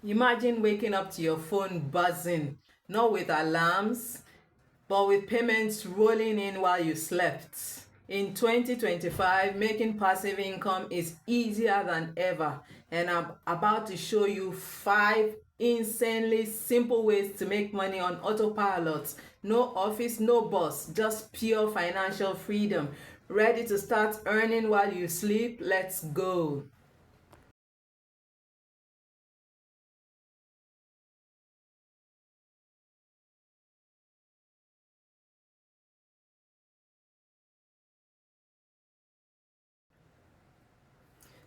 Imagine waking up to your phone buzzing, not with alarms, but with payments rolling in while you slept. In 2025, making passive income is easier than ever, and I'm about to show you 5 insanely simple ways to make money on autopilot. No office, no boss, just pure financial freedom. Ready to start earning while you sleep? Let's go.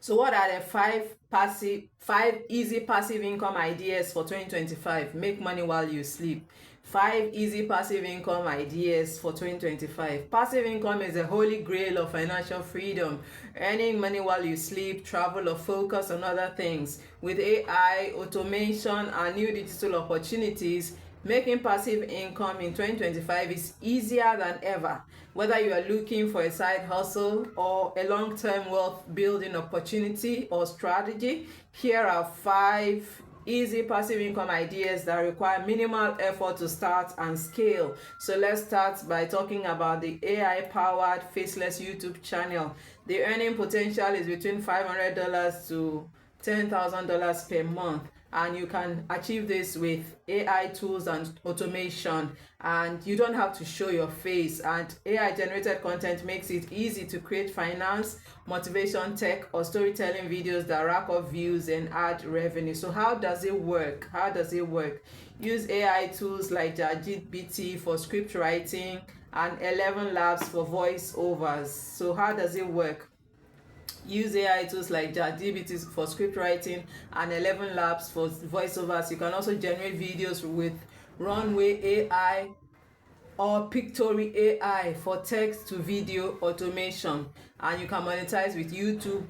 So what are the five easy passive income ideas for 2025? Make money while you sleep. 5 easy passive income ideas for 2025. Passive income is a holy grail of financial freedom. Earning money while you sleep, travel, or focus on other things. With AI, automation, and new digital opportunities, making passive income in 2025 is easier than ever. Whether you are looking for a side hustle or a long-term wealth building opportunity or strategy, here are 5 easy passive income ideas that require minimal effort to start and scale. So let's start by talking about the AI-powered faceless YouTube channel. The earning potential is between $500 to $10,000 per month, and you can achieve this with AI tools and automation, and you don't have to show your face, and AI generated content makes it easy to create finance, motivation, tech, or storytelling videos that rack up views and add revenue. So how does it work? Use AI tools like ChatGPT for script writing and 11 Labs for voiceovers. So how does it work? Use AI tools like ChatGPT for script writing and 11 Labs for voiceovers. You can also generate videos with Runway AI or Pictory AI for text to video automation, and you can monetize with YouTube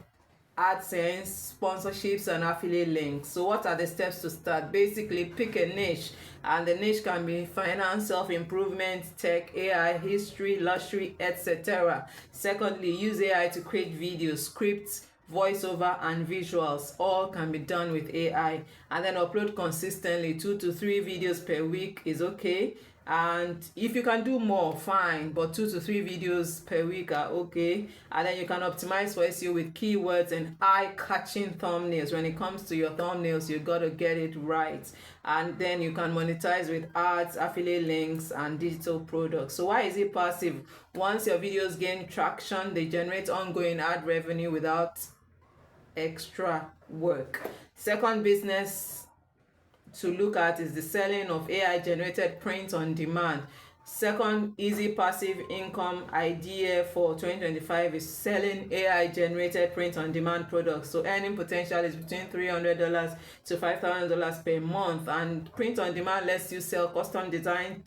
AdSense, sponsorships, and affiliate links. So what are the steps to start? Basically, pick a niche, and the niche can be finance, self-improvement, tech, AI, history, luxury, etc. Secondly, use AI to create videos, scripts, voiceover, and visuals. All can be done with AI. And then upload consistently. 2 to 3 videos per week is okay, and if you can do more, fine, but 2 to 3 videos per week are okay. And then you can optimize for SEO with keywords and eye-catching thumbnails. When it comes to your thumbnails, you gotta get it right. And then you can monetize with ads, affiliate links, and digital products. So why is it passive? Once your videos gain traction, they generate ongoing ad revenue without extra work. Second business to look at is the selling of AI generated print on demand. Second easy passive income idea for 2025 is selling AI generated print on demand products. So earning potential is between $300 to $5,000 per month, and print on demand lets you sell custom designed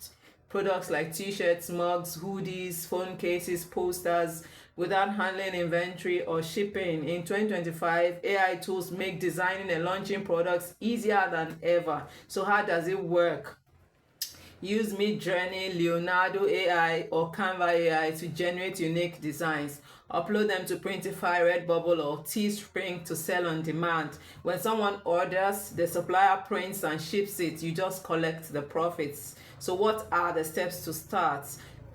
products like t-shirts, mugs, hoodies, phone cases, posters without handling inventory or shipping. In 2025, AI tools make designing and launching products easier than ever. So how does it work? Use Midjourney, Leonardo AI, or Canva AI to generate unique designs. Upload them to Printify, Redbubble, or Teespring to sell on demand. When someone orders, the supplier prints and ships it. You just collect the profits. So what are the steps to start?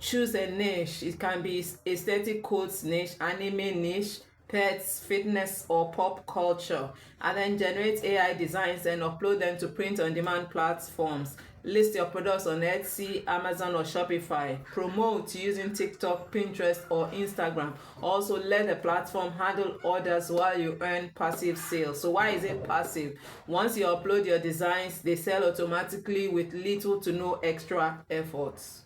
Choose a niche. It can be aesthetic quotes niche, anime niche, pets, fitness, or pop culture. And then generate AI designs and upload them to print on demand platforms. List your products on Etsy, Amazon, or Shopify. Promote using TikTok, Pinterest, or Instagram. Also, let the platform handle orders while you earn passive sales. So why is it passive? Once you upload your designs, they sell automatically with little to no extra efforts.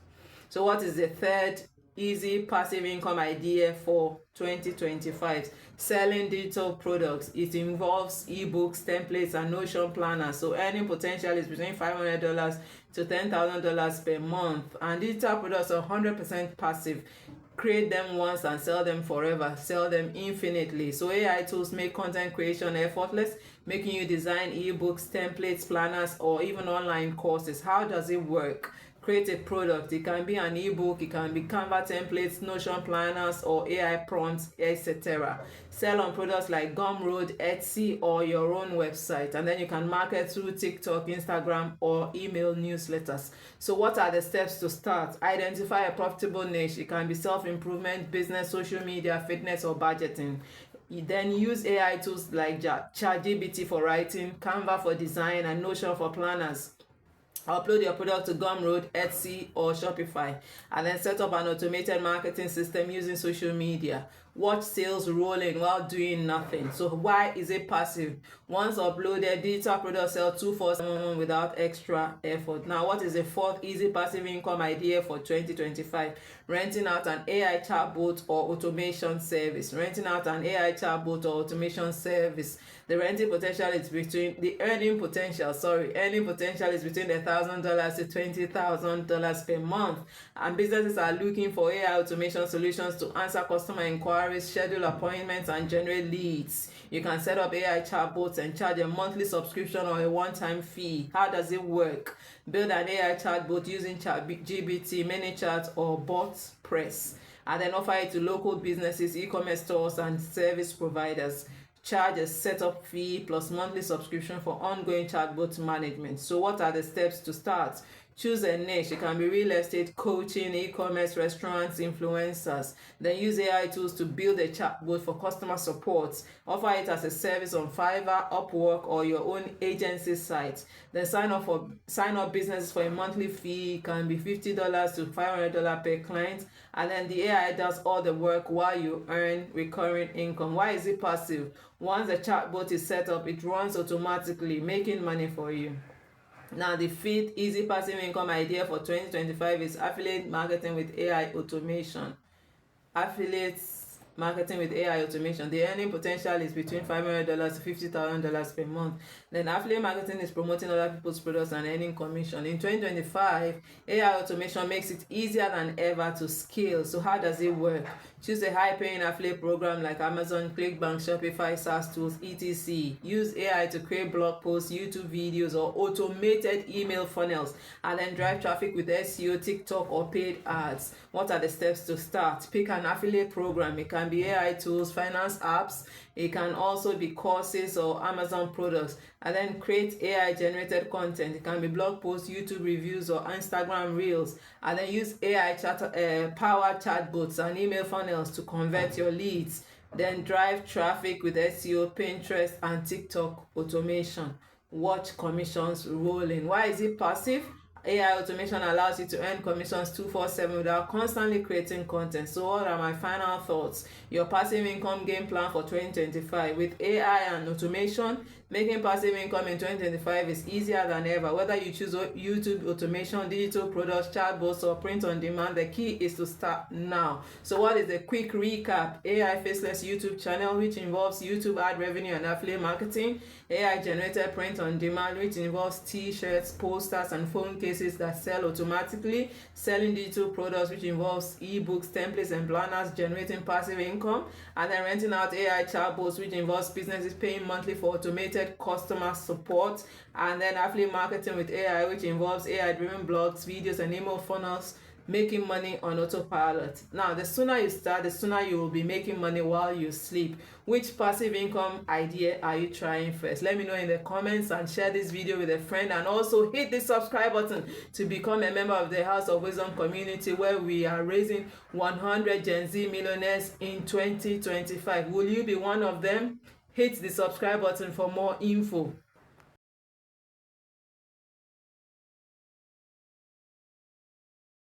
So what is the third easy passive income idea for 2025? Selling digital products. It involves ebooks, templates, and Notion planners. So earning potential is between $500 to $10,000 per month, and digital products are 100% passive. Create them once and sell them forever. Sell them infinitely. So AI tools make content creation effortless, making you design ebooks, templates, planners, or even online courses. How does it work? create a product. It can be an ebook, it can be Canva templates, Notion planners, or AI prompts, etc. Sell on products like Gumroad, Etsy, or your own website, and then you can market through TikTok, Instagram, or email newsletters. So what are the steps to start? Identify a profitable niche. It can be self-improvement, business, social media, fitness, or budgeting. You then use AI tools like ChatGPT for writing, Canva for design, and Notion for planners. Upload your product to Gumroad, Etsy, or Shopify, and then set up an automated marketing system using social media. Watch sales rolling while doing nothing. So why is it passive? Once uploaded, digital products sell 24/7 without extra effort. Now, what is the fourth easy passive income idea for 2025? Renting out an AI chatbot or automation service. Renting out an AI chatbot or automation service. The earning potential is between $1,000 to $20,000 per month, and businesses are looking for AI automation solutions to answer customer inquiries, schedule appointments, and generate leads. You can set up AI chatbots and charge a monthly subscription or a one-time fee. How does it work? Build an AI chatbot using ChatGPT, ManyChat, or BotPress, and then offer it to local businesses, e-commerce stores, and service providers. Charge a setup fee plus monthly subscription for ongoing chatbot management. So what are the steps to start? Choose a niche. It can be real estate, coaching, e-commerce, restaurants, influencers. Then use AI tools to build a chatbot for customer support. Offer it as a service on Fiverr, Upwork, or your own agency site. Then sign up businesses for a monthly fee. It can be $50 to $500 per client. And then the AI does all the work while you earn recurring income. Why is it passive? Once the chatbot is set up, it runs automatically, making money for you. Now, the fifth easy passive income idea for 2025 is affiliate marketing with AI automation. Affiliates marketing with AI automation. The earning potential is between $500 to $50,000 per month. Then affiliate marketing is promoting other people's products and earning commission. In 2025, AI automation makes it easier than ever to scale. So how does it work? Choose a high-paying affiliate program like Amazon, ClickBank, Shopify, SaaS tools, etc. Use AI to create blog posts, YouTube videos, or automated email funnels, and then drive traffic with SEO, TikTok, or paid ads. What are the steps to start? Pick an affiliate program. It can be AI tools, finance apps. It can also be courses or Amazon products. And then create AI-generated content. It can be blog posts, YouTube reviews, or Instagram Reels. And then use AI-powered chatbots and email funnels to convert your leads. Then drive traffic with SEO, Pinterest, and TikTok automation. Watch commissions rolling. Why is it passive? AI automation allows you to earn commissions 24/7 without constantly creating content. So what are my final thoughts? Your passive income game plan for 2025. With AI and automation, making passive income in 2025 is easier than ever. Whether you choose YouTube automation, digital products, chatbots, or print on demand, the key is to start now. So what is the quick recap? AI faceless YouTube channel, which involves YouTube ad revenue and affiliate marketing. AI generated print on demand, which involves t-shirts, posters, and phone cases that sell automatically. Selling digital products, which involves ebooks, templates, and planners, generating passive income. And then renting out AI chatbots, which involves businesses paying monthly for automated customer support. And then affiliate marketing with AI, which involves AI-driven blogs, videos, and email funnels, making money on autopilot. Now, the sooner you start, the sooner you will be making money while you sleep. Which passive income idea are you trying first? Let me know in the comments, and share this video with a friend, and also hit the subscribe button to become a member of the House of Wisdom community, where we are raising 100 Gen Z millionaires in 2025. Will you be one of them? Hit the subscribe button for more info.